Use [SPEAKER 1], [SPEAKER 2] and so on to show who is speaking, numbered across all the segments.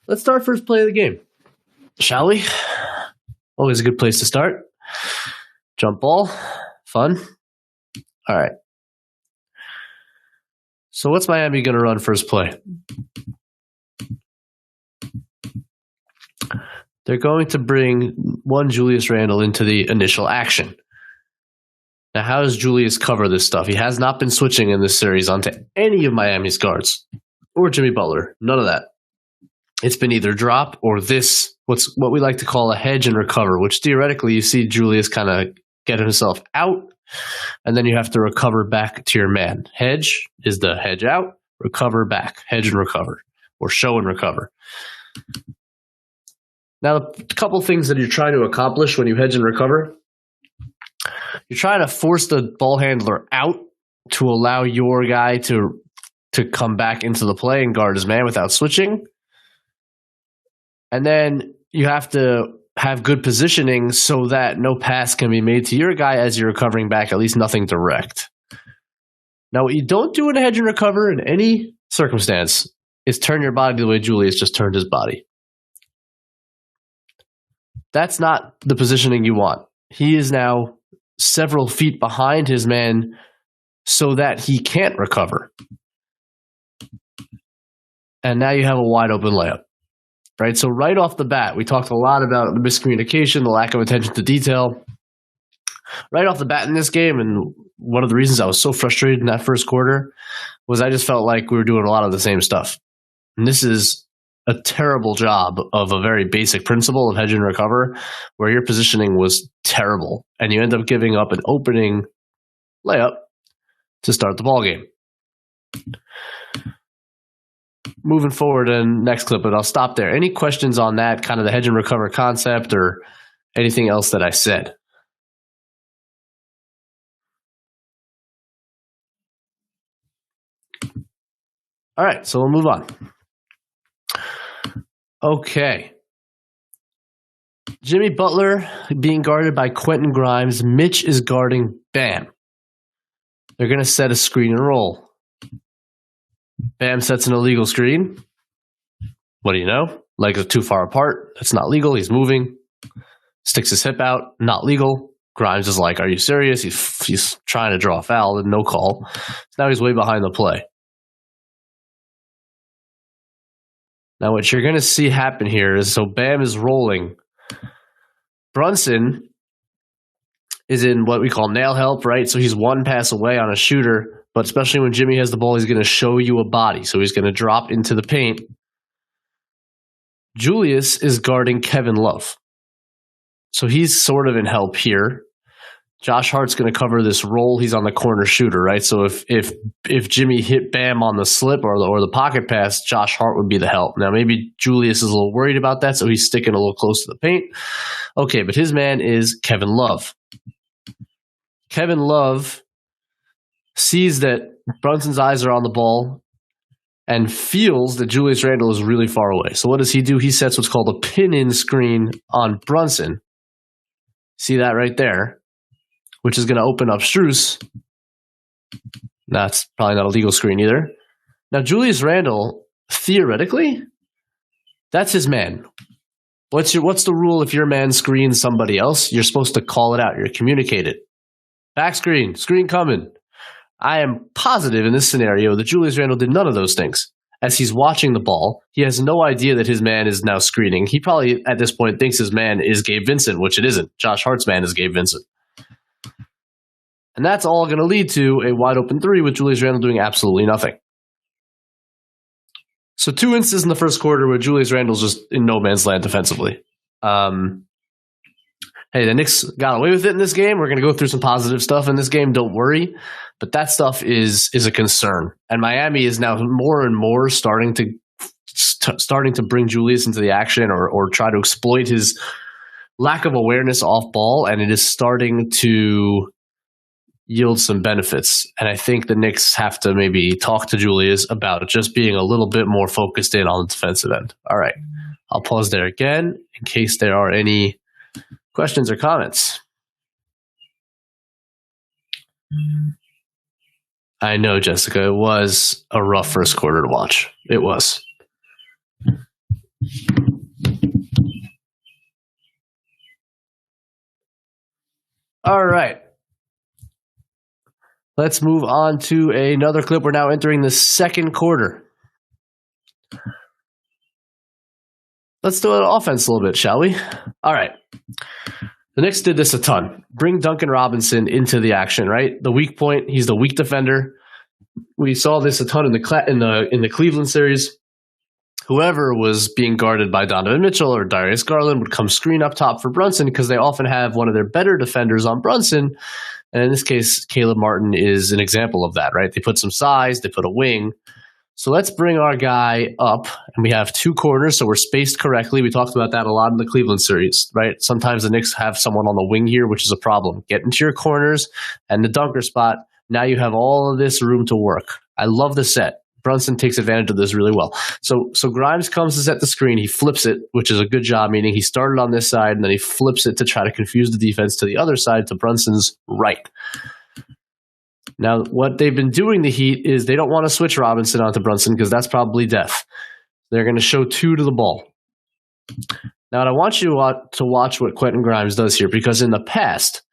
[SPEAKER 1] let's start first play of the game, shall we? Always a good place to start. Jump ball, fun. All right. So what's Miami going to run first play? They're going to bring one Julius Randle into the initial action. Now, how does Julius cover this stuff? He has not been switching in this series onto any of Miami's guards or Jimmy Butler. None of that. It's been either drop or this, what we like to call a hedge and recover, which theoretically you see Julius kind of get himself out, and then you have to recover back to your man. Hedge is the hedge out, recover back, hedge and recover, or show and recover. Now, a couple things that you're trying to accomplish when you hedge and recover, you're trying to force the ball handler out to allow your guy to come back into the play and guard his man without switching. And then you have to have good positioning so that no pass can be made to your guy as you're recovering back, at least nothing direct. Now, what you don't do in a hedge and recover in any circumstance is turn your body the way Julius just turned his body. That's not the positioning you want. He is now several feet behind his man so that he can't recover. And now you have a wide open layup. Right? So right off the bat, we talked a lot about the miscommunication, the lack of attention to detail. Right off the bat in this game, and one of the reasons I was so frustrated in that first quarter was I just felt like we were doing a lot of the same stuff. And this is a terrible job of a very basic principle of hedge and recover, where your positioning was terrible, and you end up giving up an opening layup to start the ball game. Moving forward and next clip, but I'll stop there. Any questions on that, kind of the hedge and recover concept or anything else that I said? All right, so we'll move on. Okay. Jimmy Butler being guarded by Quentin Grimes. Mitch is guarding Bam. They're going to set a screen and roll. Bam sets an illegal screen. What do you know? Legs are too far apart. That's not legal. He's moving. Sticks his hip out. Not legal. Grimes is like, are you serious? He's trying to draw a foul and no call. So now he's way behind the play. Now what you're going to see happen here is, so Bam is rolling. Brunson is in what we call nail help, right? So he's one pass away on a shooter, but especially when Jimmy has the ball, he's going to show you a body. So he's going to drop into the paint. Julius is guarding Kevin Love. So he's sort of in help here. Josh Hart's going to cover this roll. He's on the corner shooter, right? So if Jimmy hit Bam on the slip or the pocket pass, Josh Hart would be the help. Now maybe Julius is a little worried about that, so he's sticking a little close to the paint. Okay, but his man is Kevin Love. Kevin Love sees that Brunson's eyes are on the ball and feels that Julius Randle is really far away. So what does he do? He sets what's called a pin-in screen on Brunson. See that right there? Which is going to open up Strus. That's probably not a legal screen either. Now, Julius Randle, theoretically, that's his man. What's the rule if your man screens somebody else? You're supposed to call it out. You're communicate it. Back screen coming. I am positive in this scenario that Julius Randle did none of those things. As he's watching the ball, he has no idea that his man is now screening. He probably, at this point, thinks his man is Gabe Vincent, which it isn't. Josh Hart's man is Gabe Vincent. And that's all going to lead to a wide open three with Julius Randle doing absolutely nothing. So 2 instances in the first quarter where Julius Randle's just in no man's land defensively. Hey, the Knicks got away with it in this game. We're going to go through some positive stuff in this game. Don't worry. But that stuff is a concern. And Miami is now more and more starting to bring Julius into the action or try to exploit his lack of awareness off ball. And it is starting to yield some benefits. And I think the Knicks have to maybe talk to Julius about just being a little bit more focused in on the defensive end. All right. I'll pause there again in case there are any questions or comments. I know, Jessica, it was a rough first quarter to watch. It was. All right. Let's move on to another clip. We're now entering the second quarter. Let's do an offense a little bit, shall we? All right. The Knicks did this a ton. Bring Duncan Robinson into the action, right? The weak point. He's the weak defender. We saw this a ton in the Cleveland series. Whoever was being guarded by Donovan Mitchell or Darius Garland would come screen up top for Brunson because they often have one of their better defenders on Brunson. And in this case, Caleb Martin is an example of that, right? They put some size, they put a wing. So let's bring our guy up, and we have two corners, so we're spaced correctly. We talked about that a lot in the Cleveland series, right? Sometimes the Knicks have someone on the wing here, which is a problem. Get into your corners and the dunker spot. Now you have all of this room to work. I love the set. Brunson takes advantage of this really well. So Grimes comes to set the screen. He flips it, which is a good job, meaning he started on this side, and then he flips it to try to confuse the defense to the other side, to Brunson's right. Now, what they've been doing, the Heat, is they don't want to switch Robinson onto Brunson because that's probably death. They're going to show two to the ball. Now, I want you to watch what Quentin Grimes does here, because in the past,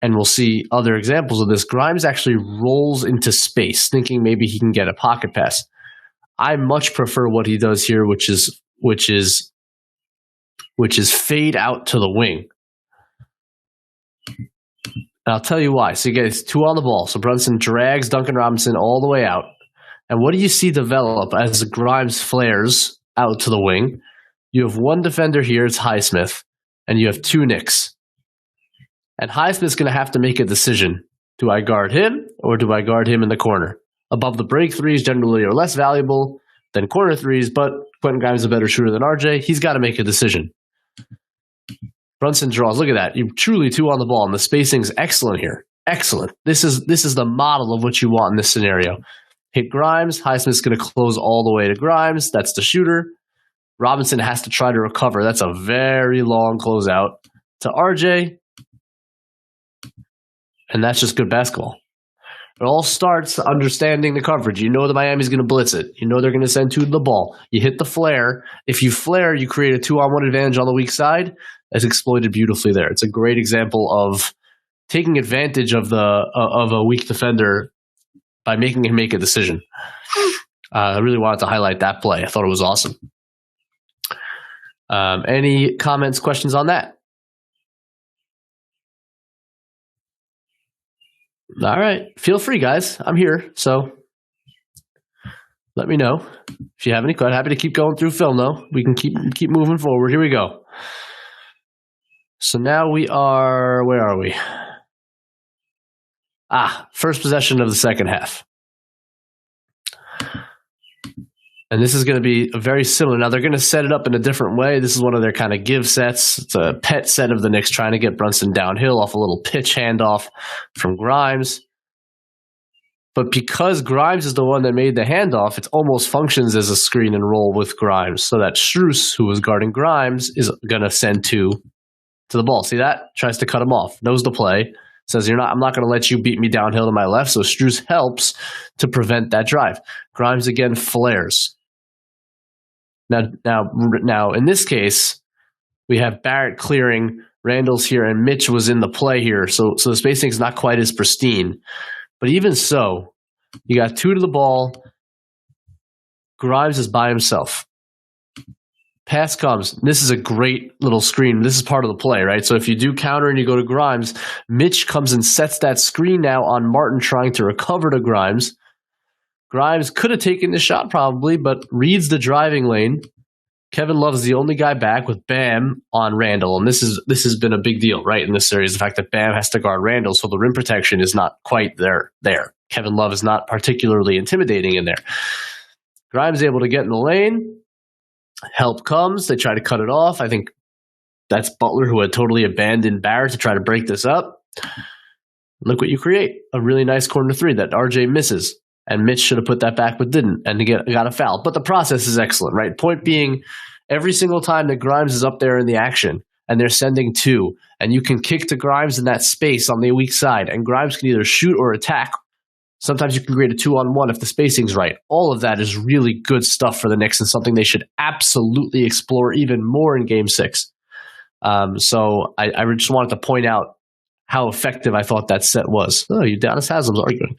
[SPEAKER 1] and we'll see other examples of this, Grimes actually rolls into space, thinking maybe he can get a pocket pass. I much prefer what he does here, which is fade out to the wing. And I'll tell you why. So you get two on the ball. So Brunson drags Duncan Robinson all the way out. And what do you see develop as Grimes flares out to the wing? You have one defender here, it's Highsmith, and you have two Knicks. And Highsmith's going to have to make a decision. Do I guard him, or do I guard him in the corner? Above the break threes generally are less valuable than corner threes, but Quentin Grimes is a better shooter than RJ. He's got to make a decision. Brunson draws. Look at that. You're truly two on the ball, and the spacing's excellent here. Excellent. This is the model of what you want in this scenario. Hit Grimes. Highsmith's going to close all the way to Grimes. That's the shooter. Robinson has to try to recover. That's a very long closeout to RJ. And that's just good basketball. It all starts understanding the coverage. You know that Miami's going to blitz it. You know they're going to send two to the ball. You hit the flare. If you flare, you create a 2-on-1 advantage on the weak side. That's exploited beautifully there. It's a great example of taking advantage of a weak defender by making him make a decision. I really wanted to highlight that play. I thought it was awesome. Any comments, questions on that? All right. Feel free, guys. I'm here, so let me know if you have any questions. Happy to keep going through film, though. We can keep moving forward. Here we go. So now we are, where are we? First possession of the second half. And this is going to be very similar. Now, they're going to set it up in a different way. This is one of their kind of give sets. It's a pet set of the Knicks trying to get Brunson downhill off a little pitch handoff from Grimes. But because Grimes is the one that made the handoff, it almost functions as a screen and roll with Grimes. So that Strus, who was guarding Grimes, is going to send two to the ball. See that? Tries to cut him off. Knows the play. Says, I'm not going to let you beat me downhill to my left. So Strus helps to prevent that drive. Grimes again flares. Now, in this case, we have Barrett clearing. Randall's here, and Mitch was in the play here. So the spacing is not quite as pristine. But even so, you got two to the ball. Grimes is by himself. Pass comes. This is a great little screen. This is part of the play, right? So if you do counter and you go to Grimes, Mitch comes and sets that screen now on Martin trying to recover to Grimes. Grimes could have taken the shot probably, but reads the driving lane. Kevin Love is the only guy back with Bam on Randall, and this has been a big deal, right, in this series. The fact that Bam has to guard Randall, so the rim protection is not quite there. Kevin Love is not particularly intimidating in there. Grimes is able to get in the lane. Help comes. They try to cut it off. I think that's Butler, who had totally abandoned Barrett to try to break this up. Look what you create. A really nice corner three that RJ misses. And Mitch should have put that back, but didn't, and got a foul. But the process is excellent, right? Point being, every single time that Grimes is up there in the action, and they're sending two, and you can kick to Grimes in that space on the weak side, and Grimes can either shoot or attack Sometimes you can create a 2-on-1 if the spacing's right. All of that is really good stuff for the Knicks and something they should absolutely explore even more in Game 6. So I just wanted to point out how effective I thought that set was. Oh, Udonis Haslam's arguing.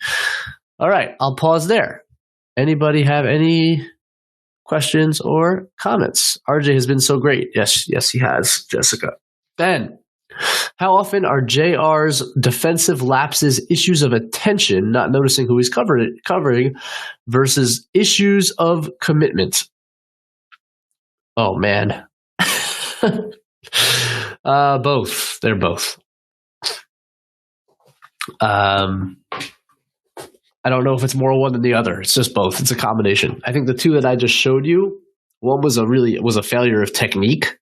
[SPEAKER 1] All right, I'll pause there. Anybody have any questions or comments? RJ has been so great. Yes, he has, Jessica. Ben, how often are JR's defensive lapses issues of attention, not noticing who he's covering, versus issues of commitment? Oh, man. Both. They're both. I don't know if it's more one than the other. It's just both. It's a combination. I think the two that I just showed you, one was a failure of technique,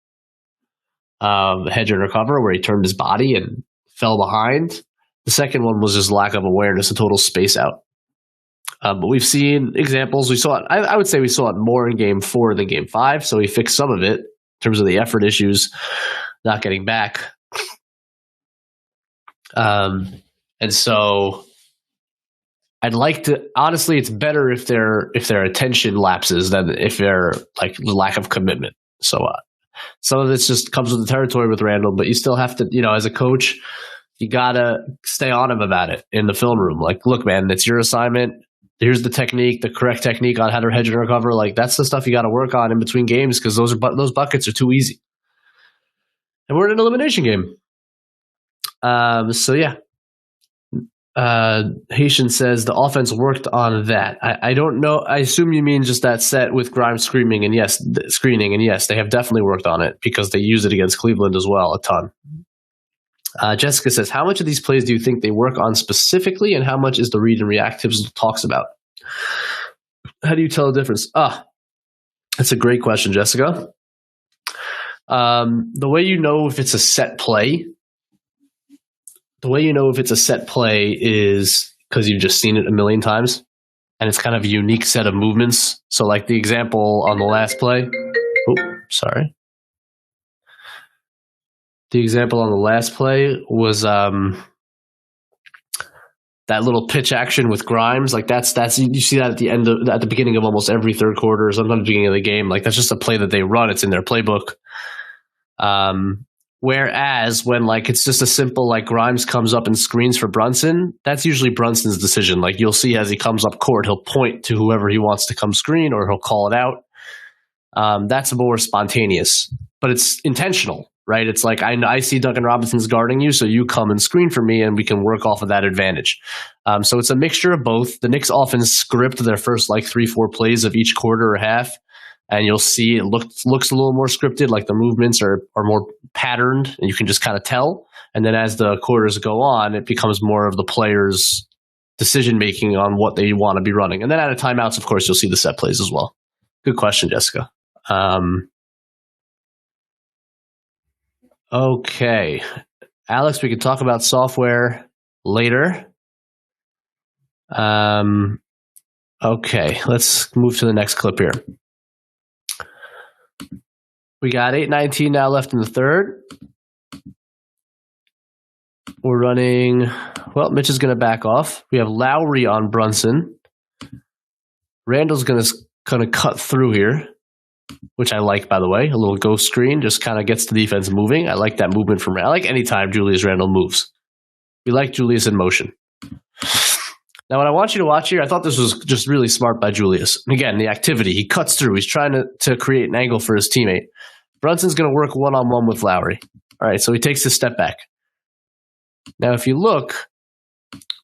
[SPEAKER 1] hedge and recover, where he turned his body and fell behind. The second one was just lack of awareness, a total space out. But we've seen examples. We saw it. I would say we saw it more in Game 4 than Game 5. So he fixed some of it in terms of the effort issues, not getting back. And so I'd like to, honestly, it's better if their attention lapses than if they're like the lack of commitment. So some of this just comes with the territory with Randall, but you still have to, as a coach, you gotta stay on him about it in the film room. Like, look, man, it's your assignment. Here's the technique, the correct technique on how to hedge and recover. Like, that's the stuff you got to work on in between games because those buckets are too easy. And we're in an elimination game. So yeah. Haitian says the offense worked on that. I don't know. I assume you mean just that set with Grimes screening, and yes, they have definitely worked on it because they use it against Cleveland as well a ton. Jessica says, how much of these plays do you think they work on specifically, and how much is the read and reactives talks about? How do you tell the difference? That's a great question, Jessica. The way you know if it's a set play is because you've just seen it a million times, and it's kind of a unique set of movements. So like the example on the last play. The example on the last play was that little pitch action with Grimes. Like that's you see that at the beginning of almost every third quarter, or sometimes the beginning of the game. Like that's just a play that they run. It's in their playbook. Whereas when like it's just a simple like Grimes comes up and screens for Brunson, that's usually Brunson's decision. Like you'll see as he comes up court, he'll point to whoever he wants to come screen, or he'll call it out. That's more spontaneous, but it's intentional, right? It's like I see Duncan Robinson's guarding you, so you come and screen for me, and we can work off of that advantage. So it's a mixture of both. The Knicks often script their first like 3-4 plays of each quarter or half. And you'll see it looks a little more scripted, like the movements are more patterned, and you can just kind of tell. And then as the quarters go on, it becomes more of the players' decision-making on what they want to be running. And then out of timeouts, of course, you'll see the set plays as well. Good question, Jessica. Okay. Alex, we can talk about software later. Okay, let's move to the next clip here. We got 8:19 now left in the third. We're running, Mitch is going to back off. We have Lowry on Brunson. Randall's going to cut through here, which I like, by the way. A little ghost screen just kind of gets the defense moving. I like that movement from Randall. I like any time Julius Randall moves. We like Julius in motion. Now, what I want you to watch here, I thought this was just really smart by Julius. And again, the activity. He cuts through. He's trying to create an angle for his teammate. Brunson's going to work one-on-one with Lowry. All right, so he takes his step back. Now, if you look,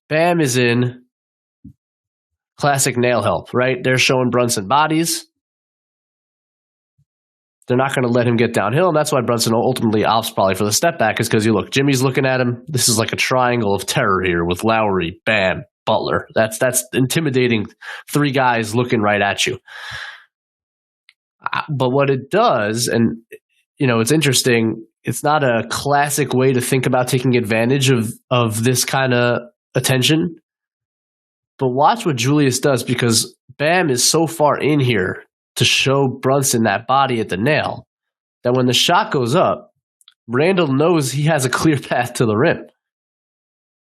[SPEAKER 1] Bam is in classic nail help, right? They're showing Brunson bodies. They're not going to let him get downhill, and that's why Brunson ultimately opts probably for the step back, is because you look, Jimmy's looking at him. This is like a triangle of terror here with Lowry, Bam, Butler. That's intimidating. 3 guys looking right at you. But what it does, and it's interesting, it's not a classic way to think about taking advantage of this kind of attention. But watch what Julius does, because Bam is so far in here to show Brunson that body at the nail that when the shot goes up, Randall knows he has a clear path to the rim.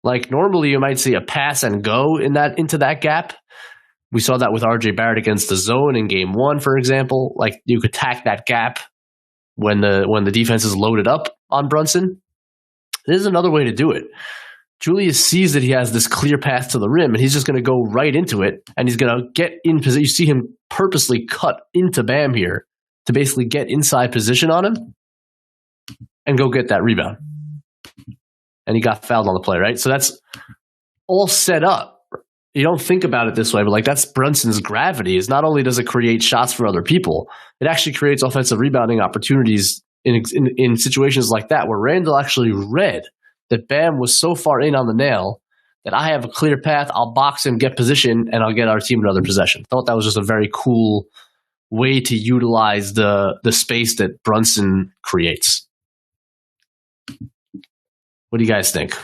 [SPEAKER 1] Like normally you might see a pass and go into that gap. We saw that with RJ Barrett against the zone in game 1, for example. Like you could attack that gap when the defense is loaded up on Brunson. This is another way to do it. Julius sees that he has this clear path to the rim, and he's just going to go right into it, and he's going to get in position. You see him purposely cut into Bam here to basically get inside position on him and go get that rebound. And he got fouled on the play, right? So that's all set up. You don't think about it this way, but like that's Brunson's gravity. Is not only does it create shots for other people, it actually creates offensive rebounding opportunities in situations like that where Randall actually read that Bam was so far in on the nail that I have a clear path. I'll box him, get position, and I'll get our team another possession. Thought that was just a very cool way to utilize the space that Brunson creates. What do you guys think?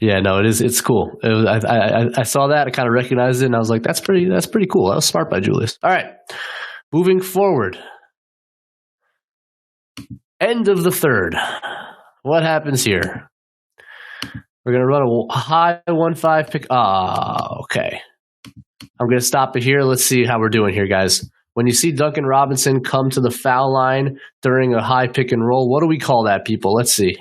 [SPEAKER 1] Yeah, no, it is. It's cool. I saw that. I kind of recognized it, and I was like, "That's pretty cool." That was smart by Julius. All right, moving forward. End of the third. What happens here? We're gonna run a high 1-5 pick. Okay. I'm gonna stop it here. Let's see how we're doing here, guys. When you see Duncan Robinson come to the foul line during a high pick and roll, what do we call that, people? Let's see.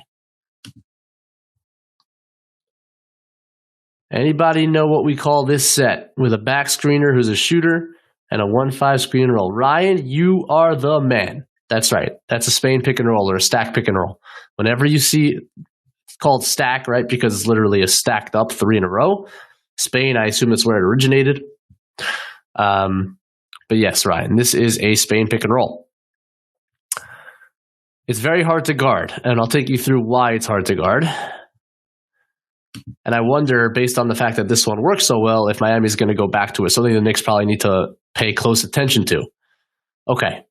[SPEAKER 1] Anybody know what we call this set with a back screener who's a shooter and a 1-5 screen and roll? Ryan, you are the man. That's right. That's a Spain pick and roll or a stack pick and roll. Whenever you see, it's called stack, right? Because it's literally a stacked up 3 in a row. Spain, I assume that's where it originated. But yes, Ryan, this is a Spain pick and roll. It's very hard to guard, and I'll take you through why it's hard to guard. And I wonder, based on the fact that this one works so well, if Miami's going to go back to it. Something the Knicks probably need to pay close attention to. Okay.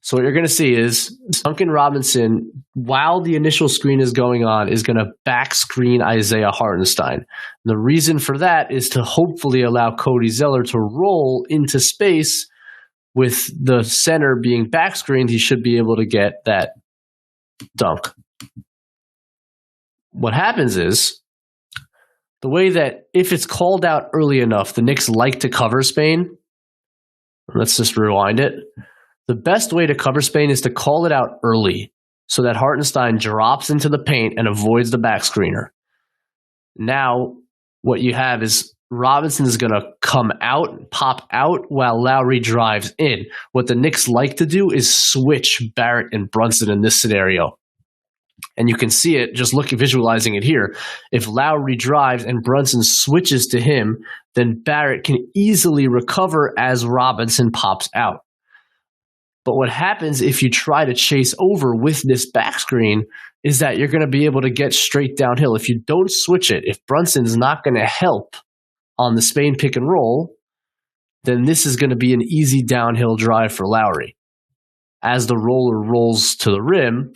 [SPEAKER 1] So what you're going to see is Duncan Robinson, while the initial screen is going on, is going to back screen Isaiah Hartenstein. The reason for that is to hopefully allow Cody Zeller to roll into space. With the center being back screened, he should be able to get that dunk. What happens is, the way that if it's called out early enough, the Knicks like to cover Spain. Let's just rewind it. The best way to cover Spain is to call it out early so that Hartenstein drops into the paint and avoids the back screener. Now, what you have is Robinson is going to come out, pop out while Lowry drives in. What the Knicks like to do is switch Barrett and Brunson in this scenario. And you can see it, just visualizing it here. If Lowry drives and Brunson switches to him, then Barrett can easily recover as Robinson pops out. But what happens if you try to chase over with this back screen is that you're going to be able to get straight downhill. If you don't switch it, if Brunson's not going to help on the Spain pick and roll, then this is going to be an easy downhill drive for Lowry. As the roller rolls to the rim,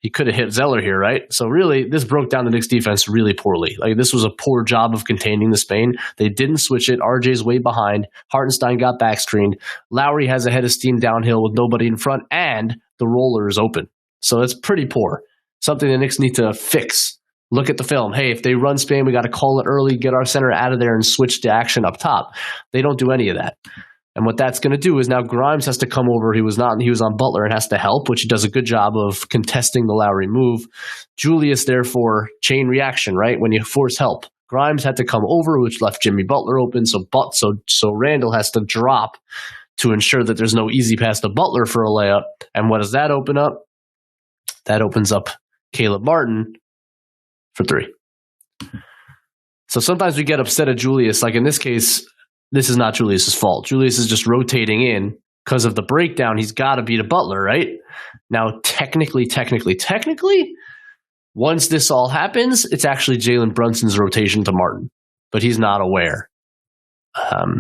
[SPEAKER 1] he could have hit Zeller here, right? So really, this broke down the Knicks defense really poorly. Like, this was a poor job of containing the Spain. They didn't switch it. RJ's way behind. Hartenstein got back screened. Lowry has a head of steam downhill with nobody in front, and the roller is open. So it's pretty poor. Something the Knicks need to fix. Look at the film. Hey, if they run Spain, we got to call it early, get our center out of there, and switch to action up top. They don't do any of that. And what that's going to do is now Grimes has to come over. He was on Butler and has to help, which he does a good job of contesting the Lowry move. Julius, therefore, chain reaction, right? When you force help. Grimes had to come over, which left Jimmy Butler open. So Randall has to drop to ensure that there's no easy pass to Butler for a layup. And what does that open up? That opens up Caleb Martin for 3. So sometimes we get upset at Julius. Like in this case, this is not Julius's fault. Julius is just rotating in because of the breakdown. He's got to beat a Butler, right? Now, technically, once this all happens, it's actually Jalen Brunson's rotation to Martin, but he's not aware.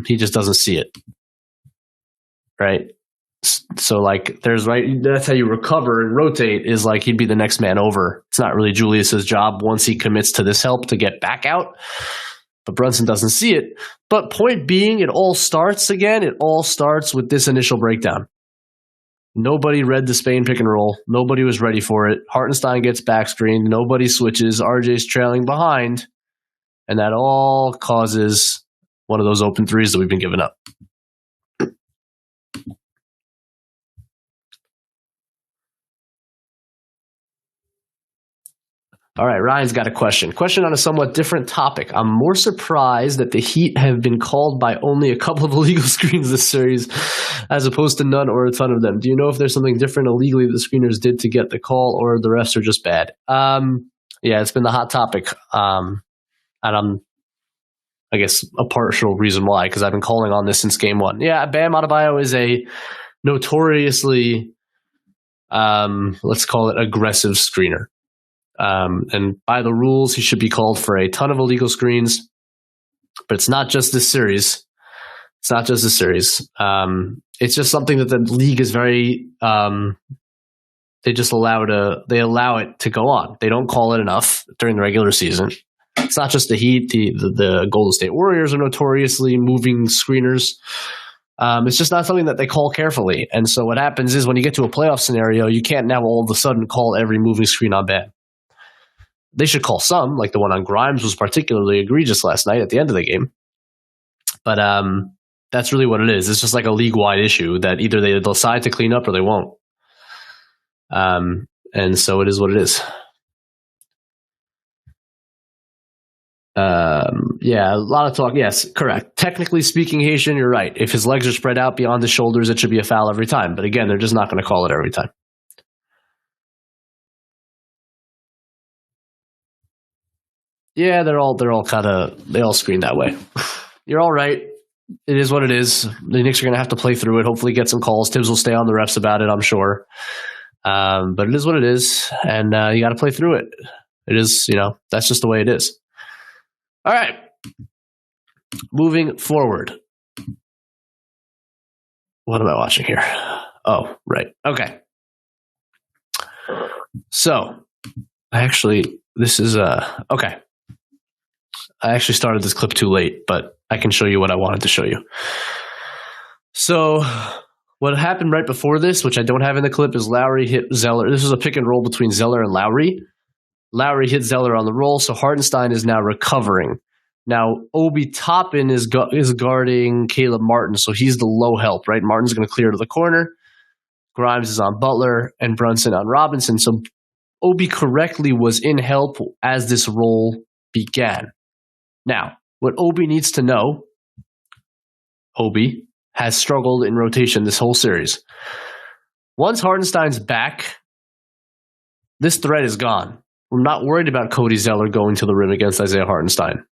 [SPEAKER 1] He just doesn't see it, right? So, like, that's how you recover and rotate is like he'd be the next man over. It's not really Julius's job once he commits to this help to get back out. but Brunson doesn't see it. But point being, it all starts with this initial breakdown. Nobody read the Spain pick and roll. Nobody was ready for it. Hartenstein gets back screened. Nobody switches. RJ's trailing behind. And that all causes one of those open threes that we've been giving up. All right, Ryan's got a question. Question on a somewhat different topic. I'm more surprised that the Heat have been called by only a couple of illegal screens this series as opposed to none or a ton of them. Do you know if there's something different illegally the screeners did to get the call or the refs are just bad? Yeah, it's been the hot topic. And I'm, I guess, a partial reason why, because I've been calling on this since game one. Yeah, Bam Adebayo is a notoriously, let's call it, aggressive screener. And by the rules, he should be called for a ton of illegal screens. But it's not just this series. It's not just this series. It's just something that the league is very they just allow it to go on. They don't call it enough during the regular season. It's not just the Heat. The Golden State Warriors are notoriously moving screeners. It's just not something that they call carefully. And so what happens is when you get to a playoff scenario, you can't now all of a sudden call every moving screen on Bam. They should call some, like the one on Grimes was particularly egregious last night at the end of the game. But that's really what it is. It's just like a league-wide issue that either they decide to clean up or they won't. And so it is what it is. Yeah, a lot of talk. Yes, correct. Technically speaking, Haitian, you're right. If his legs are spread out beyond his shoulders, it should be a foul every time. But again, they're just not going to call it every time. Yeah, they all screen that way. You're all right. It is what it is. The Knicks are going to have to play through it. Hopefully get some calls. Tibbs will stay on the refs about it, I'm sure. But it is what it is, and you got to play through it. It is, that's just the way it is. All right. Moving forward. What am I watching here? Oh, right. Okay. So, this is okay. I actually started this clip too late, but I can show you what I wanted to show you. So what happened right before this, which I don't have in the clip, is Lowry hit Zeller. This was a pick and roll between Zeller and Lowry. Lowry hit Zeller on the roll, so Hartenstein is now recovering. Now, Obi Toppin is guarding Caleb Martin, so he's the low help, right? Martin's going to clear to the corner. Grimes is on Butler and Brunson on Robinson. So Obi correctly was in help as this roll began. Now, what Obi needs to know, Obi has struggled in rotation this whole series. Once Hartenstein's back, this threat is gone. We're not worried about Cody Zeller going to the rim against Isaiah Hartenstein.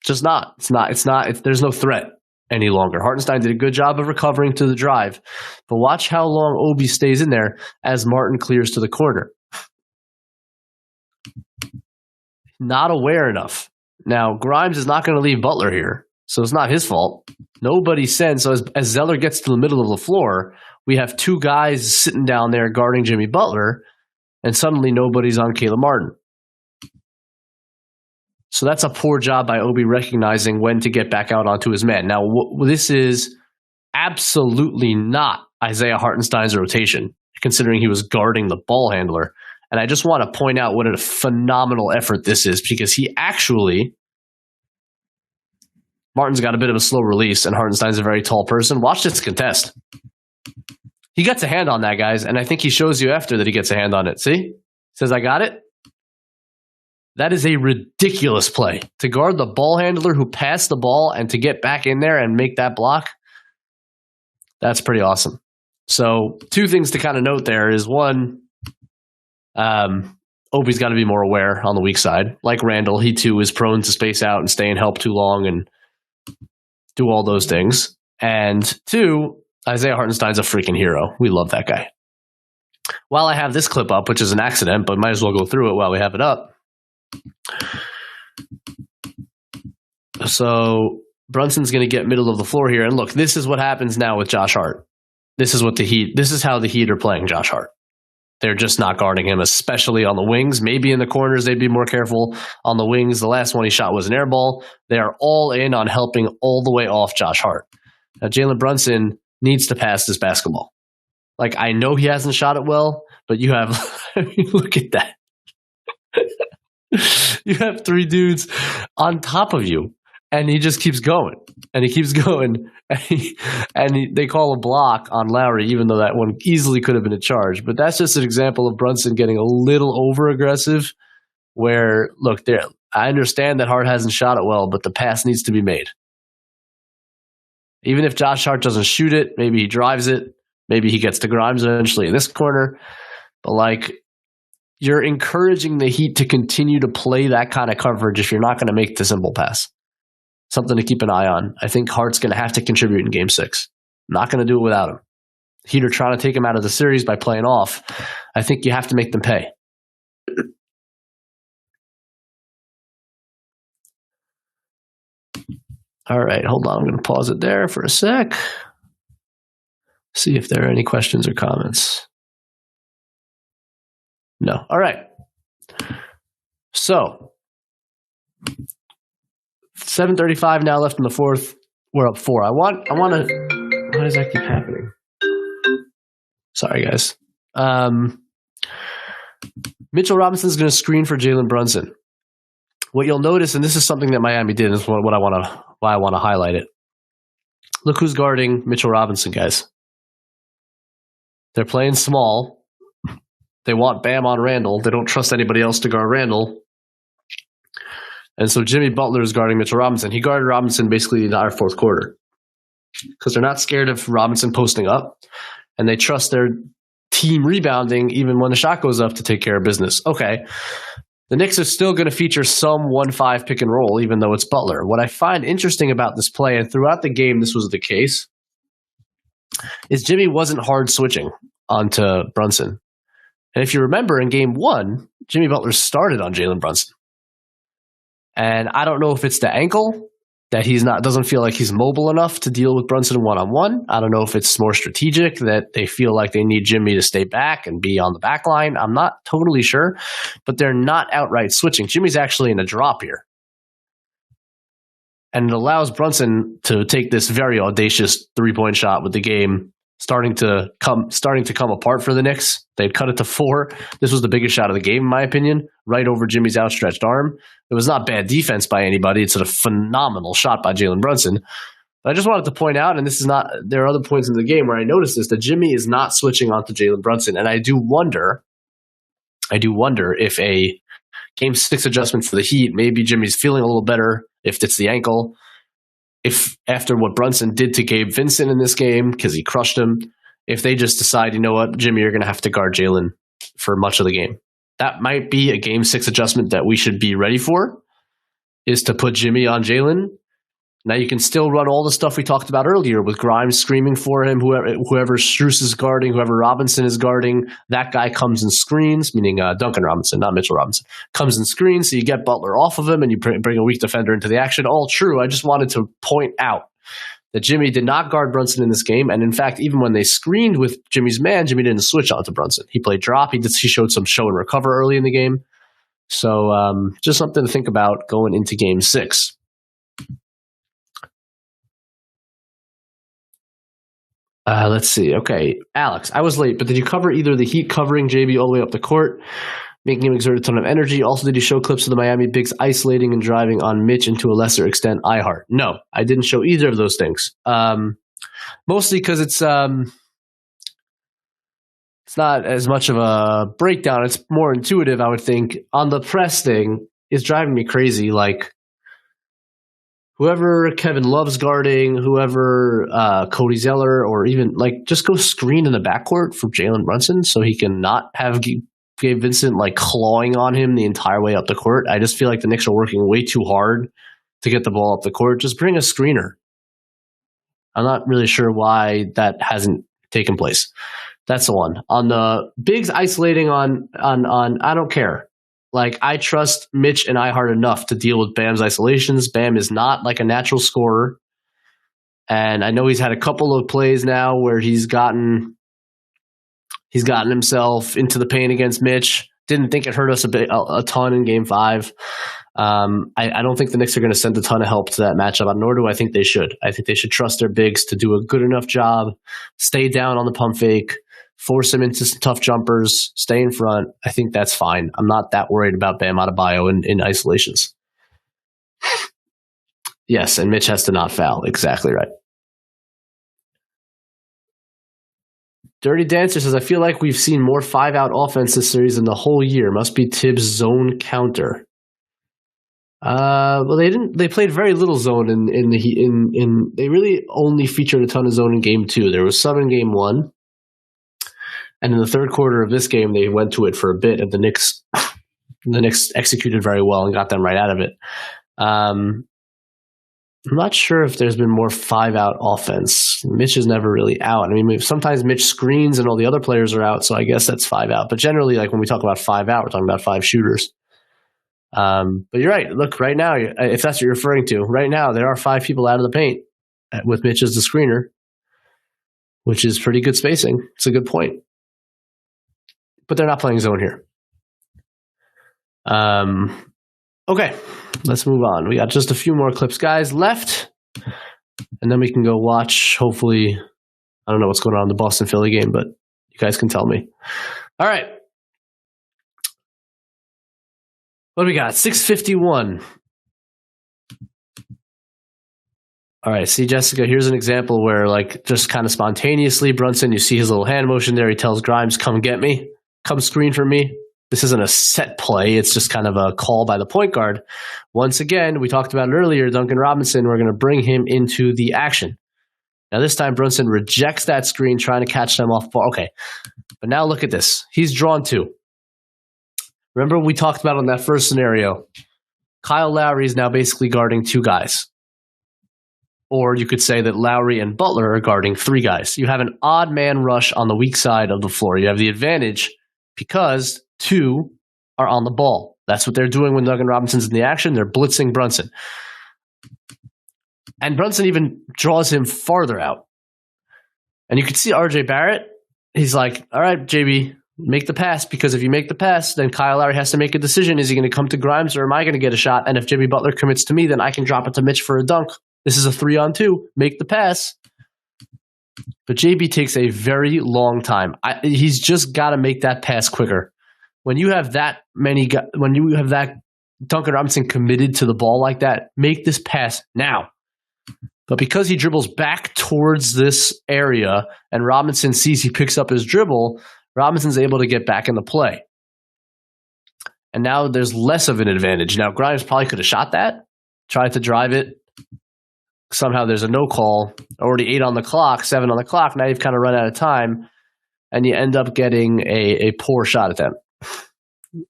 [SPEAKER 1] Just not. There's no threat any longer. Hartenstein did a good job of recovering to the drive. But watch how long Obi stays in there as Martin clears to the corner. Not aware enough. Now, Grimes is not going to leave Butler here, so it's not his fault. Nobody sends. So as Zeller gets to the middle of the floor, we have two guys sitting down there guarding Jimmy Butler, and suddenly nobody's on Caleb Martin. So that's a poor job by Obi recognizing when to get back out onto his man. Now, this is absolutely not Isaiah Hartenstein's rotation, considering he was guarding the ball handler. And I just want to point out what a phenomenal effort this is, because Martin's got a bit of a slow release, and Hartenstein's a very tall person. Watch this contest. He gets a hand on that, guys, and I think he shows you after that he gets a hand on it. See? He says, I got it. That is a ridiculous play. To guard the ball handler who passed the ball and to get back in there and make that block, that's pretty awesome. So two things to kind of note there is, one, Obi's got to be more aware on the weak side. Like Randall, he too is prone to space out and stay in help too long and do all those things. And two, Isaiah Hartenstein's a freaking hero. We love that guy. While I have this clip up, which is an accident, but might as well go through it while we have it up. So Brunson's going to get middle of the floor here. And look, this is what happens now with Josh Hart. This is how the Heat are playing Josh Hart. They're just not guarding him, especially on the wings. Maybe in the corners, they'd be more careful. On the wings, the last one he shot was an air ball. They are all in on helping all the way off Josh Hart. Now, Jalen Brunson needs to pass this basketball. Like, I know he hasn't shot it well, but you have look at that. You have three dudes on top of you, and he just keeps going. And he keeps going. They call a block on Lowry, even though that one easily could have been a charge. But that's just an example of Brunson getting a little over-aggressive where, look, there. I understand that Hart hasn't shot it well, but the pass needs to be made. Even if Josh Hart doesn't shoot it, maybe he drives it. Maybe he gets to Grimes eventually in this corner. But, like, you're encouraging the Heat to continue to play that kind of coverage if you're not going to make the simple pass. Something to keep an eye on. I think Hart's going to have to contribute in Game 6. Not going to do it without him. Heat are trying to take him out of the series by playing off. I think you have to make them pay. All right, hold on. I'm going to pause it there for a sec. See if there are any questions or comments. No. All right. So, 7:35 now left in the fourth. We're up 4. I want to. Why does that keep happening? Sorry, guys. Mitchell Robinson's going to screen for Jalen Brunson. What you'll notice, and this is something that Miami did, is why I want to highlight it. Look who's guarding Mitchell Robinson, guys. They're playing small. They want Bam on Randall. They don't trust anybody else to guard Randall. And so Jimmy Butler is guarding Mitchell Robinson. He guarded Robinson basically the entire fourth quarter because they're not scared of Robinson posting up, and they trust their team rebounding even when the shot goes up to take care of business. Okay. The Knicks are still going to feature some 1-5 pick and roll, even though it's Butler. What I find interesting about this play, and throughout the game this was the case, is Jimmy wasn't hard switching onto Brunson. And if you remember in Game 1, Jimmy Butler started on Jalen Brunson. And I don't know if it's the ankle that doesn't feel like he's mobile enough to deal with Brunson one-on-one. I don't know if it's more strategic that they feel like they need Jimmy to stay back and be on the back line. I'm not totally sure, but they're not outright switching. Jimmy's actually in a drop here. And it allows Brunson to take this very audacious three-point shot with the game starting to come apart for the Knicks. They'd cut it to 4. This was the biggest shot of the game, in my opinion, right over Jimmy's outstretched arm. It was not bad defense by anybody. It's a phenomenal shot by Jalen Brunson. But I just wanted to point out, and there are other points in the game where I noticed this, that Jimmy is not switching onto Jalen Brunson. And I do wonder if a Game 6 adjustment for the Heat, maybe Jimmy's feeling a little better if it's the ankle. If after what Brunson did to Gabe Vincent in this game, because he crushed him, if they just decide, you know what, Jimmy, you're going to have to guard Jalen for much of the game. That might be a Game 6 adjustment that we should be ready for, is to put Jimmy on Jalen. Now you can still run all the stuff we talked about earlier with Grimes screaming for him, whoever Strus is guarding, whoever Robinson is guarding, that guy comes and screens, meaning Duncan Robinson, not Mitchell Robinson, comes and screens, so you get Butler off of him and you bring a weak defender into the action. All true. I just wanted to point out that Jimmy did not guard Brunson in this game, and in fact, even when they screened with Jimmy's man, Jimmy didn't switch onto Brunson. He played drop. He showed some show and recover early in the game. So just something to think about going into Game 6. Let's see. Okay, Alex, I was late, but did you cover either the Heat covering JB all the way up the court, making him exert a ton of energy? Also, did you show clips of the Miami Bigs isolating and driving on Mitch, and to a lesser extent, iHeart? No, I didn't show either of those things. Mostly because it's not as much of a breakdown. It's more intuitive, I would think. On the press thing is driving me crazy. Like, whoever Kevin Love's guarding, whoever Cody Zeller, or even just go screen in the backcourt for Jalen Brunson so he can not have Gabe Vincent clawing on him the entire way up the court. I just feel like the Knicks are working way too hard to get the ball up the court. Just bring a screener. I'm not really sure why that hasn't taken place. That's the one. On the Bigs isolating on I don't care. I trust Mitch and iHeart enough to deal with Bam's isolations. Bam is not a natural scorer. And I know he's had a couple of plays now where he's gotten He's gotten himself into the paint against Mitch. Didn't think it hurt us a ton in Game 5. I don't think the Knicks are going to send a ton of help to that matchup, nor do I think they should. I think they should trust their bigs to do a good enough job, stay down on the pump fake, force him into some tough jumpers, stay in front. I think that's fine. I'm not that worried about Bam Adebayo in isolations. Yes, and Mitch has to not foul. Exactly right. Dirty Dancer says, I feel like we've seen more 5-out offense this series in the whole year. Must be Tibbs' zone counter. Well, they played very little zone in they really only featured a ton of zone in Game 2. There was some in Game 1. And in the third quarter of this game, they went to it for a bit, and the Knicks executed very well and got them right out of it. I'm not sure if there's been more 5-out offense. Mitch is never really out. I mean, sometimes Mitch screens and all the other players are out, so I guess that's 5-out. But generally, like when we talk about 5-out, we're talking about 5 shooters. But you're right. Look, right now, if that's what you're referring to, right now there are 5 people out of the paint with Mitch as the screener, which is pretty good spacing. It's a good point. But they're not playing zone here. Okay, let's move on. We got just a few more clips, guys, left. And then we can go watch, hopefully, I don't know what's going on in the Boston-Philly game, but you guys can tell me. All right. What do we got? 6:51. All right, see, Jessica, here's an example where, like, just kind of spontaneously, Brunson, you see his little hand motion there. He tells Grimes, come get me. Come screen for me. This isn't a set play. It's just kind of a call by the point guard. Once again, we talked about it earlier, Duncan Robinson, we're going to bring him into the action. Now, this time, Brunson rejects that screen, trying to catch them off ball. Okay, but now look at this. He's drawn 2. Remember we talked about on that first scenario, Kyle Lowry is now basically guarding 2 guys. Or you could say that Lowry and Butler are guarding 3 guys. You have an odd man rush on the weak side of the floor. You have the advantage because 2 are on the ball. That's what they're doing when Duncan Robinson's in the action. They're blitzing Brunson. And Brunson even draws him farther out. And you can see RJ Barrett. He's like, all right, JB, make the pass, because if you make the pass, then Kyle Lowry has to make a decision. Is he going to come to Grimes or am I going to get a shot? And if Jimmy Butler commits to me, then I can drop it to Mitch for a dunk. This is a 3-on-2. Make the pass. But JB takes a very long time. He's just got to make that pass quicker. When you have that Duncan Robinson committed to the ball like that, make this pass now. But because he dribbles back towards this area and Robinson sees he picks up his dribble, Robinson's able to get back into play. And now there's less of an advantage. Now, Grimes probably could have shot that, tried to drive it. Somehow there's a no call, already 8 on the clock, 7 on the clock. Now you've kind of run out of time, and you end up getting a poor shot attempt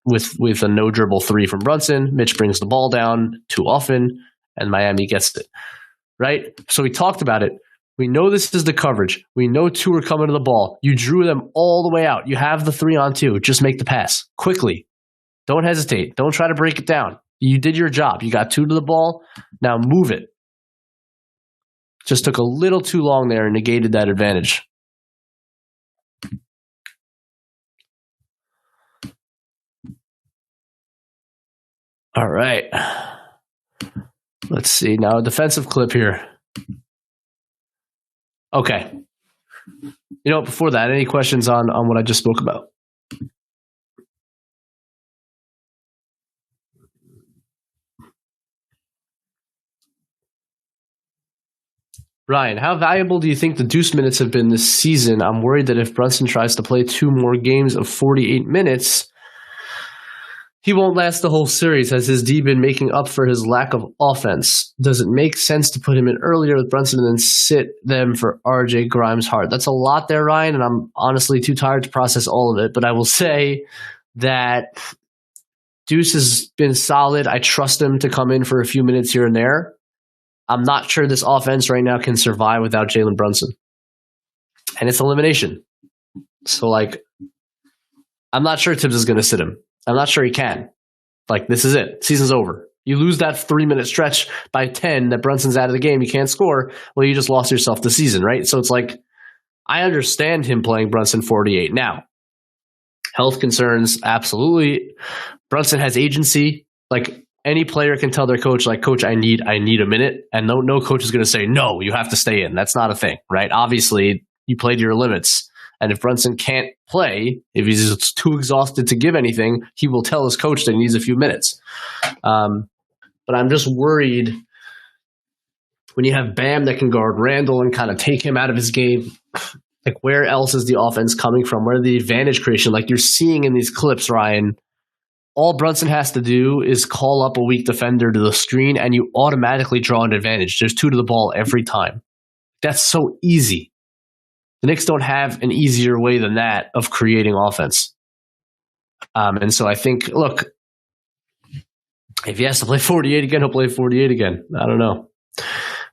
[SPEAKER 1] with a no dribble 3 from Brunson. Mitch brings the ball down too often, and Miami gets it. Right? So we talked about it. We know this is the coverage. We know 2 are coming to the ball. You drew them all the way out. You have the 3-on-2. Just make the pass quickly. Don't hesitate. Don't try to break it down. You did your job. You got 2 to the ball. Now move it. Just took a little too long there and negated that advantage. All right. Let's see. Now a defensive clip here. Okay. You know, before that, any questions on what I just spoke about? Ryan, how valuable do you think the deuce minutes have been this season? I'm worried that if Brunson tries to play 2 more games of 48 minutes, he won't last the whole series. Has his D been making up for his lack of offense? Does it make sense to put him in earlier with Brunson and then sit them for RJ Grimes Hart? That's a lot there, Ryan, and I'm honestly too tired to process all of it. But I will say that Deuce has been solid. I trust him to come in for a few minutes here and there. I'm not sure this offense right now can survive without Jalen Brunson. And it's elimination. So, like, I'm not sure Tibbs is going to sit him. I'm not sure he can. Like, this is it. Season's over. You lose that 3-minute stretch by 10 that Brunson's out of the game. You can't score. Well, you just lost yourself the season, right? So it's like, I understand him playing Brunson 48. Now, Health concerns, absolutely. Brunson has agency. Like any player can tell their coach, like, coach, I need a minute. And no coach is going to say, no, you have to stay in. That's not a thing, right? Obviously, you play to your limits. And if Brunson can't play, if he's too exhausted to give anything, he will tell his coach that he needs a few minutes. But I'm just worried when you have Bam that can guard Randall and kind of take him out of his game. Like, where else is the offense coming from? Where the advantage creation? Like you're seeing in these clips, Ryan, all Brunson has to do is call up a weak defender to the screen, and you automatically draw an advantage. There's two to the ball every time. That's so easy. The Knicks don't have an easier way than that of creating offense. And so I think, look, if he has to play 48 again, he'll play 48 again. I don't know.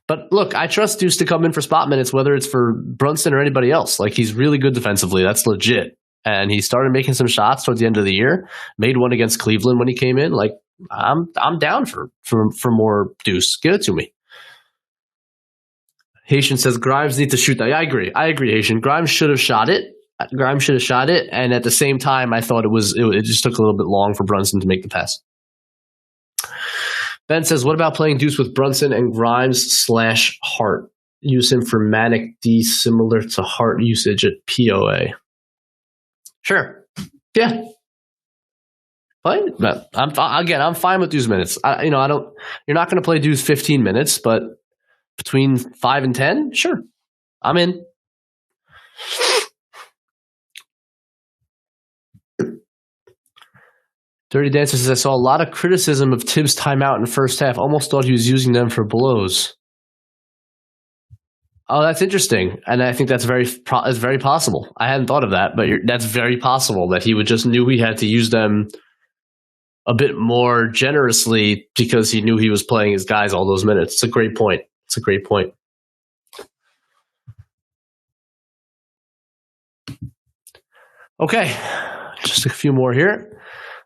[SPEAKER 1] But look, I trust Deuce to come in for spot minutes, whether it's for Brunson or anybody else. Like, he's really good defensively. That's legit. And he started making some shots towards the end of the year. Made one against Cleveland when he came in. Like, I'm down for more Deuce. Give it to me. Haitian says Grimes needs to shoot that. Yeah, I agree, Haitian. Grimes should have shot it. And at the same time, I thought it just took a little bit long for Brunson to make the pass. Ben says, what about playing Deuce with Brunson and Grimes/Hart? Use him for Manic D, similar to Hart usage at POA. Sure. Yeah. Fine. But I'm fine with Deuce minutes. You're not going to play Deuce 15 minutes, but between 5 and 10, sure. I'm in. Dirty Dancer says, I saw a lot of criticism of Tibbs' timeout in the first half. Almost thought he was using them for blows. Oh, that's interesting. And I think that's very possible. I hadn't thought of that, but that's very possible that he just knew he had to use them a bit more generously because he knew he was playing his guys all those minutes. It's a great point. Okay, just a few more here.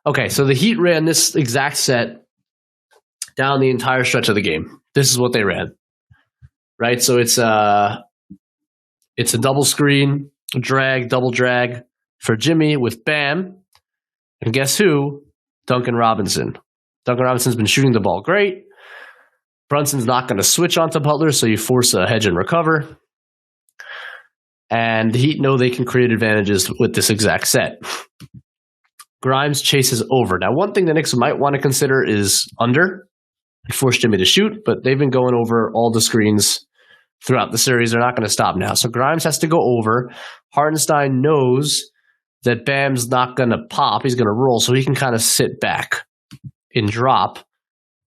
[SPEAKER 1] Okay, so the Heat ran this exact set down the entire stretch of the game. This is what they ran, right? So it's a double screen, double drag for Jimmy with Bam, and guess who? Duncan Robinson. Duncan Robinson's been shooting the ball great. Brunson's not going to switch onto Butler, so you force a hedge and recover. And the Heat know they can create advantages with this exact set. Grimes chases over. Now, one thing the Knicks might want to consider is under. Force Jimmy to shoot, but they've been going over all the screens throughout the series. They're not going to stop now. So Grimes has to go over. Hartenstein knows that Bam's not going to pop. He's going to roll, so he can kind of sit back and drop.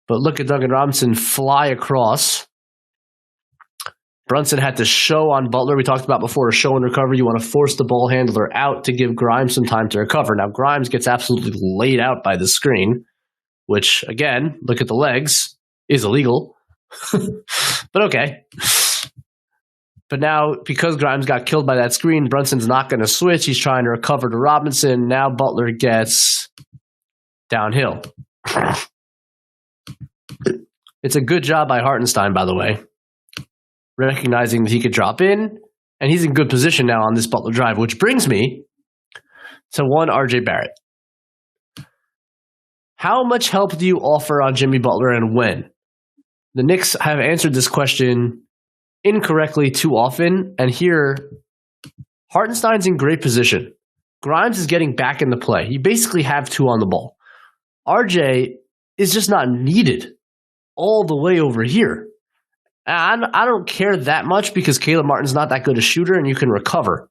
[SPEAKER 1] But look at Duncan Robinson fly across. Brunson had to show on Butler. We talked about before, a show and recover. You want to force the ball handler out to give Grimes some time to recover. Now, Grimes gets absolutely laid out by the screen, which, again, look at the legs, is illegal. But okay. But now, because Grimes got killed by that screen, Brunson's not going to switch. He's trying to recover to Robinson. Now Butler gets downhill. It's a good job by Hartenstein, by the way, recognizing that he could drop in, and he's in good position now on this Butler drive, which brings me to one RJ Barrett. How much help do you offer on Jimmy Butler and when? The Knicks have answered this question incorrectly too often, and here, Hartenstein's in great position. Grimes is getting back into play. You basically have two on the ball. RJ is just not needed all the way over here. I don't care that much because Caleb Martin's not that good a shooter and you can recover.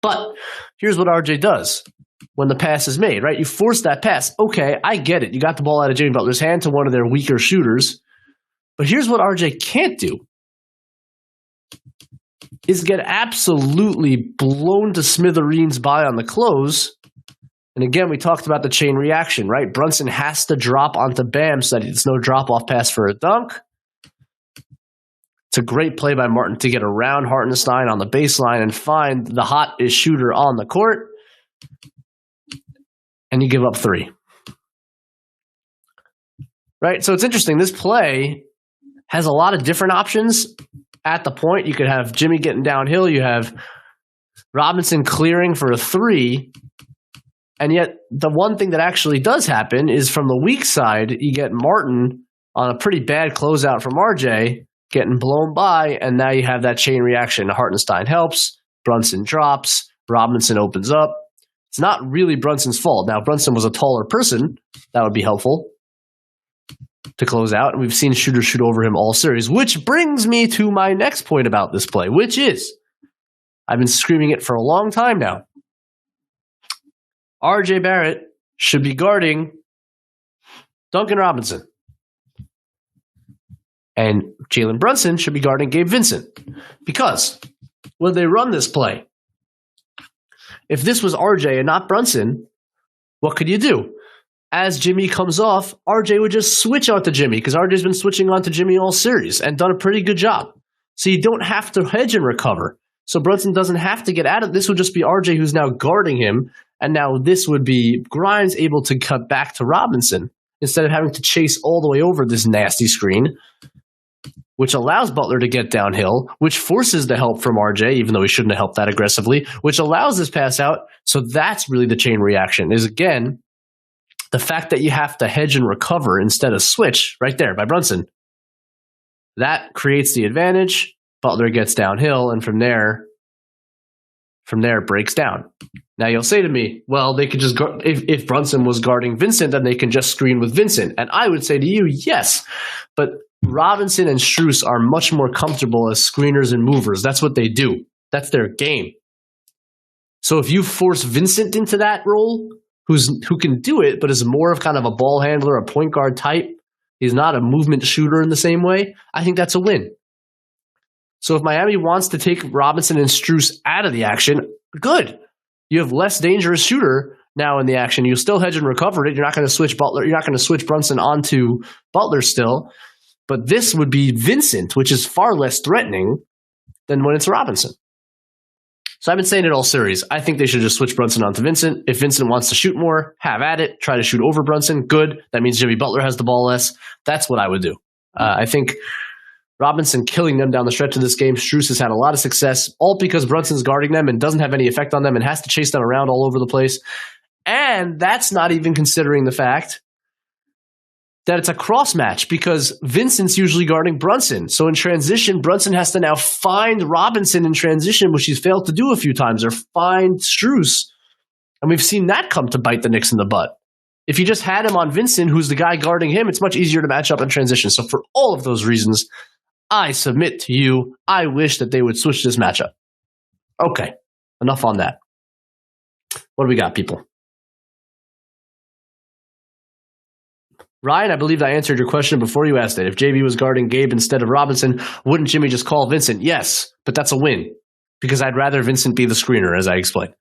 [SPEAKER 1] But here's what RJ does when the pass is made, right? You force that pass. Okay, I get it. You got the ball out of Jimmy Butler's hand to one of their weaker shooters. But here's what RJ can't do. Is get absolutely blown to smithereens by on the close. And again, we talked about the chain reaction, right? Brunson has to drop onto Bam so that it's no drop-off pass for a dunk. It's a great play by Martin to get around Hartenstein on the baseline and find the hottest shooter on the court. And you give up three. Right? So it's interesting. This play has a lot of different options at the point. You could have Jimmy getting downhill. You have Robinson clearing for a three. And yet the one thing that actually does happen is from the weak side, you get Martin on a pretty bad closeout from RJ getting blown by, and now you have that chain reaction. Hartenstein helps, Brunson drops, Robinson opens up. It's not really Brunson's fault. Now, Brunson was a taller person. That would be helpful to close out. And we've seen shooters shoot over him all series, which brings me to my next point about this play, which is I've been screaming it for a long time now. RJ Barrett should be guarding Duncan Robinson. And Jalen Brunson should be guarding Gabe Vincent. Because when they run this play, if this was RJ and not Brunson, what could you do? As Jimmy comes off, RJ would just switch onto Jimmy because RJ's been switching onto Jimmy all series and done a pretty good job. So you don't have to hedge and recover. So Brunson doesn't have to get out of this. Would just be RJ who's now guarding him. And now this would be Grimes able to cut back to Robinson instead of having to chase all the way over this nasty screen, which allows Butler to get downhill, which forces the help from RJ, even though he shouldn't have helped that aggressively, which allows this pass out. So that's really the chain reaction is, again, the fact that you have to hedge and recover instead of switch right there by Brunson. That creates the advantage. Butler gets downhill, and from there it breaks down. Now you'll say to me, well, they could just if Brunson was guarding Vincent, then they can just screen with Vincent. And I would say to you, yes, but Robinson and Strus are much more comfortable as screeners and movers. That's what they do. That's their game. So if you force Vincent into that role, who can do it, but is more of kind of a ball handler, a point guard type, he's not a movement shooter in the same way, I think that's a win. So if Miami wants to take Robinson and Strus out of the action, good. You have less dangerous shooter now in the action. You still hedge and recover it. You're not going to switch Butler. You're not going to switch Brunson onto Butler still. But this would be Vincent, which is far less threatening than when it's Robinson. So I've been saying it all series. I think they should just switch Brunson onto Vincent. If Vincent wants to shoot more, have at it. Try to shoot over Brunson. Good. That means Jimmy Butler has the ball less. That's what I would do. I think Robinson killing them down the stretch of this game. Strus has had a lot of success, all because Brunson's guarding them and doesn't have any effect on them and has to chase them around all over the place. And that's not even considering the fact that it's a cross match because Vincent's usually guarding Brunson. So in transition, Brunson has to now find Robinson in transition, which he's failed to do a few times, or find Strus. And we've seen that come to bite the Knicks in the butt. If you just had him on Vincent, who's the guy guarding him, it's much easier to match up in transition. So for all of those reasons, I submit to you, I wish that they would switch this matchup. Okay, enough on that. What do we got, people? Ryan, I believe I answered your question before you asked it. If JB was guarding Gabe instead of Robinson, wouldn't Jimmy just call Vincent? Yes, but that's a win because I'd rather Vincent be the screener, as I explained.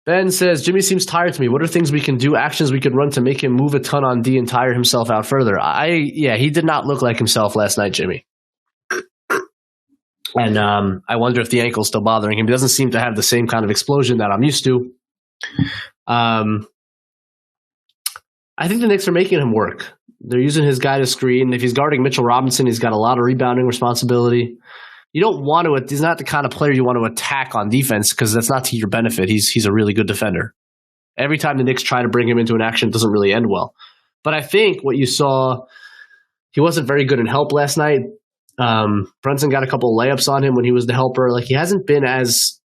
[SPEAKER 1] Ben says, Jimmy seems tired to me. What are things we can do, actions we could run to make him move a ton on D and tire himself out further? He did not look like himself last night, Jimmy. And I wonder if the ankle's still bothering him. He doesn't seem to have the same kind of explosion that I'm used to. I think the Knicks are making him work. They're using his guy to screen. If he's guarding Mitchell Robinson, he's got a lot of rebounding responsibility. You don't want to. He's not the kind of player you want to attack on defense because that's not to your benefit. He's a really good defender. Every time the Knicks try to bring him into an action, it doesn't really end well. But I think what you saw, he wasn't very good in help last night. Brunson got a couple layups on him when he was the helper. Like he hasn't been as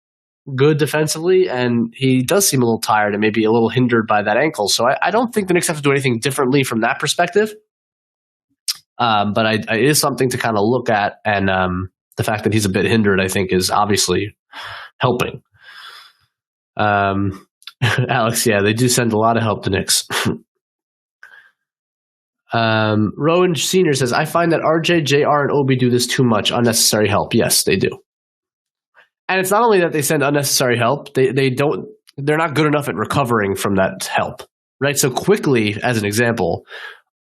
[SPEAKER 1] good defensively, and he does seem a little tired and maybe a little hindered by that ankle. So I don't think the Knicks have to do anything differently from that perspective. But it is something to kind of look at, and the fact that he's a bit hindered, I think, is obviously helping. Alex, yeah, they do send a lot of help to Knicks. Rowan Sr. says, I find that RJ, JR, and Obi do this too much. Unnecessary help. Yes, they do. And it's not only that they send unnecessary help, they're not good enough at recovering from that help. Right? So Quickly, as an example,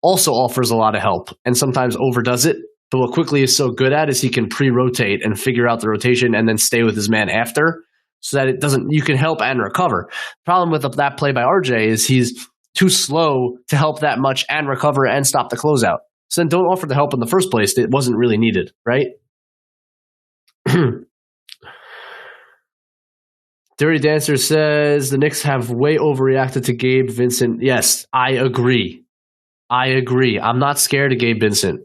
[SPEAKER 1] also offers a lot of help and sometimes overdoes it. But what Quickly is so good at is he can pre-rotate and figure out the rotation and then stay with his man after so that you can help and recover. The problem with that play by RJ is he's too slow to help that much and recover and stop the closeout. So then don't offer the help in the first place. It wasn't really needed, right? Dirty Dancer says the Knicks have way overreacted to Gabe Vincent. Yes, I agree. I'm not scared of Gabe Vincent.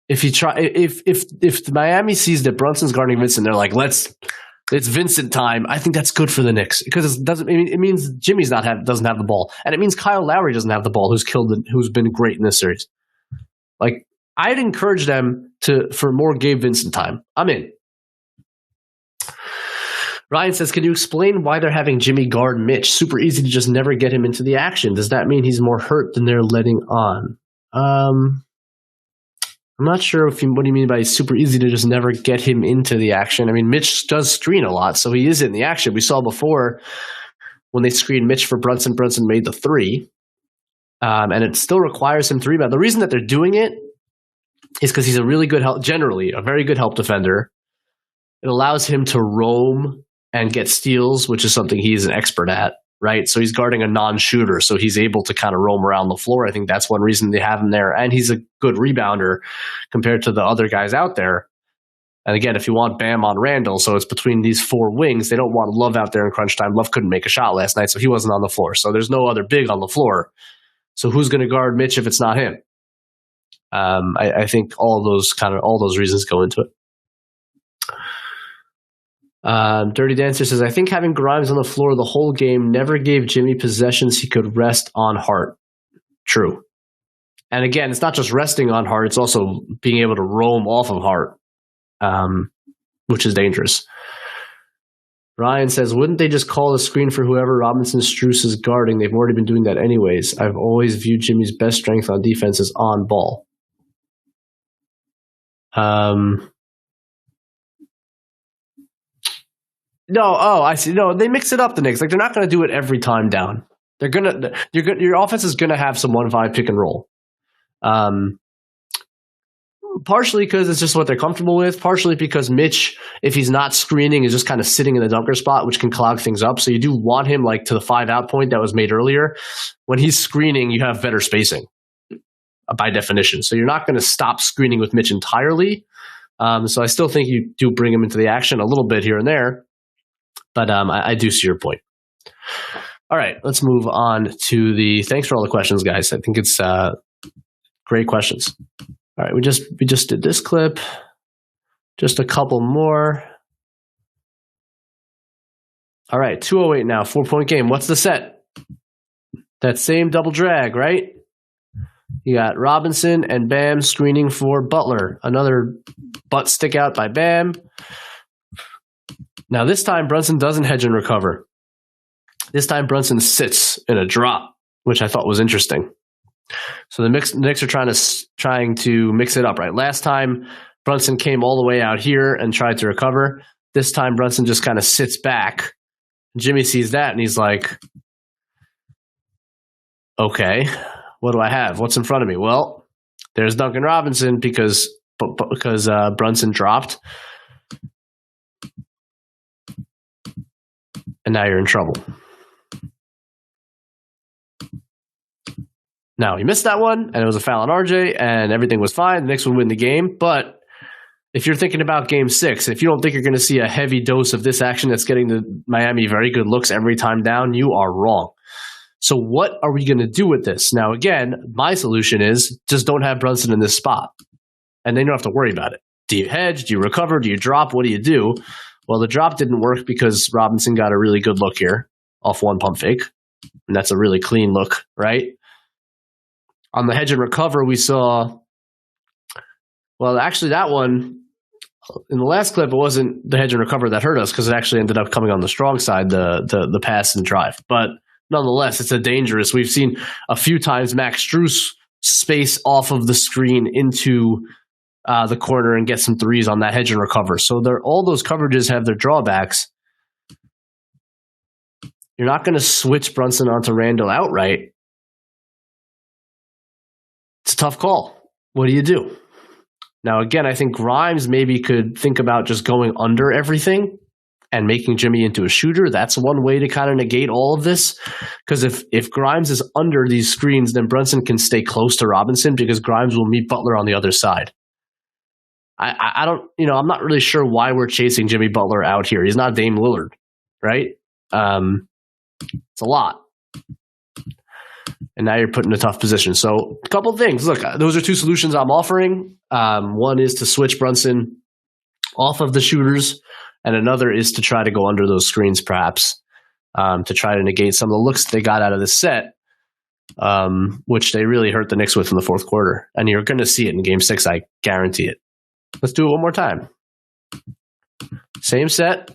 [SPEAKER 1] If Miami sees that Brunson's guarding Vincent, they're like, it's Vincent time. I think that's good for the Knicks because it means Jimmy's doesn't have the ball, and it means Kyle Lowry doesn't have the ball, who's been great in this series. Like, I'd encourage them for more Gabe Vincent time. I'm in. Ryan says, can you explain why they're having Jimmy guard Mitch? Super easy to just never get him into the action. Does that mean he's more hurt than they're letting on? I'm not sure what you mean by super easy to just never get him into the action. I mean, Mitch does screen a lot, so he is in the action. We saw before when they screened Mitch for Brunson made the three, and it still requires him to rebound. The reason that they're doing it is because he's a really good generally a very good help defender. It allows him to roam and get steals, which is something he's an expert at, right? So he's guarding a non-shooter, so he's able to kind of roam around the floor. I think that's one reason they have him there. And he's a good rebounder compared to the other guys out there. And again, if you want Bam on Randall, so it's between these four wings, they don't want Love out there in crunch time. Love couldn't make a shot last night, so he wasn't on the floor. So there's no other big on the floor. So who's going to guard Mitch if it's not him? I think all those reasons go into it. Dirty Dancer says, I think having Grimes on the floor the whole game never gave Jimmy possessions he could rest on Hart. True. And again, it's not just resting on Hart, it's also being able to roam off of Hart, which is dangerous. Ryan says, wouldn't they just call a screen for whoever Robinson Strus is guarding? They've already been doing that anyways. I've always viewed Jimmy's best strength on defense as on ball. I see. No, they mix it up, the Knicks. Like, they're not going to do it every time down. Your offense is going to have some 1-5 pick and roll. Partially because it's just what they're comfortable with. Partially because Mitch, if he's not screening, is just kind of sitting in the dunker spot, which can clog things up. So you do want him like to the 5-out point that was made earlier. When he's screening, you have better spacing by definition. So you're not going to stop screening with Mitch entirely. So I still think you do bring him into the action a little bit here and there. But I do see your point. All right, let's move on to thanks for all the questions, guys. I think it's great questions. All right, we just did this clip. Just a couple more. All right, 208 now, 4-point game. What's the set? That same double drag, right? You got Robinson and Bam screening for Butler. Another butt stick out by Bam. Now, this time, Brunson doesn't hedge and recover. This time, Brunson sits in a drop, which I thought was interesting. So the Knicks are trying to mix it up, right? Last time, Brunson came all the way out here and tried to recover. This time, Brunson just kind of sits back. Jimmy sees that, and he's like, okay, what do I have? What's in front of me? Well, there's Duncan Robinson because Brunson dropped. And now you're in trouble. Now, he missed that one, and it was a foul on RJ, and everything was fine. The Knicks would win the game. But if you're thinking about Game 6, if you don't think you're going to see a heavy dose of this action that's getting the Miami very good looks every time down, you are wrong. So what are we going to do with this? Now, again, my solution is just don't have Brunson in this spot, and then you don't have to worry about it. Do you hedge? Do you recover? Do you drop? What do you do? Well, the drop didn't work because Robinson got a really good look here off one pump fake. And that's a really clean look, right? On the hedge and recover, we saw, well, actually that one, in the last clip, it wasn't the hedge and recover that hurt us because it actually ended up coming on the strong side, the pass and drive. But nonetheless, it's a dangerous. We've seen a few times Max Strus space off of the screen into the corner and get some threes on that hedge and recover. So all those coverages have their drawbacks. You're not going to switch Brunson onto Randall outright. It's a tough call. What do you do? Now, again, I think Grimes maybe could think about just going under everything and making Jimmy into a shooter. That's one way to kind of negate all of this. Because if Grimes is under these screens, then Brunson can stay close to Robinson because Grimes will meet Butler on the other side. I don't, I'm not really sure why we're chasing Jimmy Butler out here. He's not Dame Lillard. right? It's a lot. And now you're put in a tough position. So a couple of things. Look, those are two solutions I'm offering. One is to switch Brunson off of the shooters, and another is to try to go under those screens, perhaps, to try to negate some of the looks they got out of this set, which they really hurt the Knicks with in the fourth quarter. And you're going to see it in Game 6, I guarantee it. Let's do it one more time. Same set.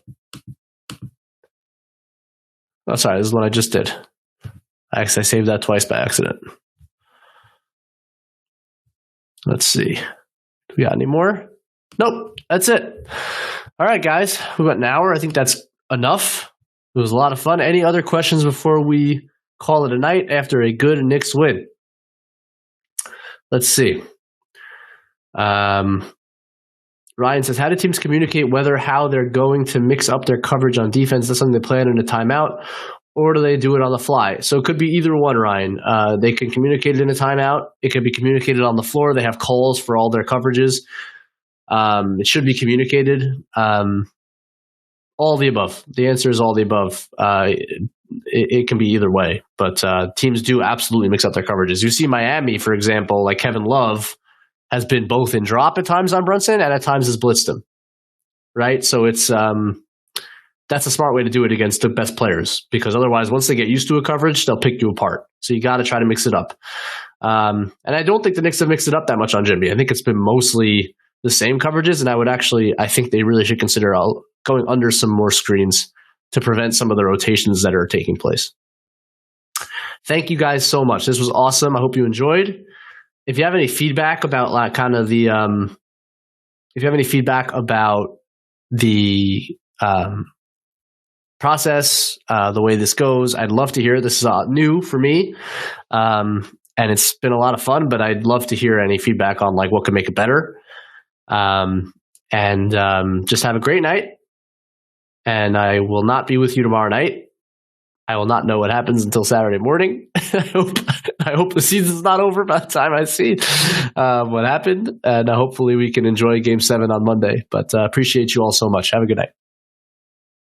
[SPEAKER 1] Oh, sorry, this is what I just did. I saved that twice by accident. Let's see. Do we got any more? Nope, that's it. All right, guys. We went an hour. I think that's enough. It was a lot of fun. Any other questions before we call it a night after a good Knicks win? Let's see. Ryan says, how do teams communicate how they're going to mix up their coverage on defense? That's something they plan in a timeout, or do they do it on the fly? So it could be either one, Ryan. They can communicate it in a timeout. It could be communicated on the floor. They have calls for all their coverages. It should be communicated. All the above. The answer is all the above. It can be either way, but teams do absolutely mix up their coverages. You see Miami, for example, like Kevin Love has been both in drop at times on Brunson and at times has blitzed him, right? So it's that's a smart way to do it against the best players, because otherwise, once they get used to a coverage, they'll pick you apart. So you got to try to mix it up. And I don't think the Knicks have mixed it up that much on Jimmy. I think it's been mostly the same coverages, and I think they really should consider going under some more screens to prevent some of the rotations that are taking place. Thank you guys so much. This was awesome. I hope you enjoyed. If you have any feedback about the process, the way this goes, I'd love to hear. This is new for me, and it's been a lot of fun. But I'd love to hear any feedback on what could make it better. Just have a great night. And I will not be with you tomorrow night. I will not know what happens until Saturday morning. I hope the season's not over by the time I see what happened. And hopefully we can enjoy Game 7 on Monday. But appreciate you all so much. Have a good night.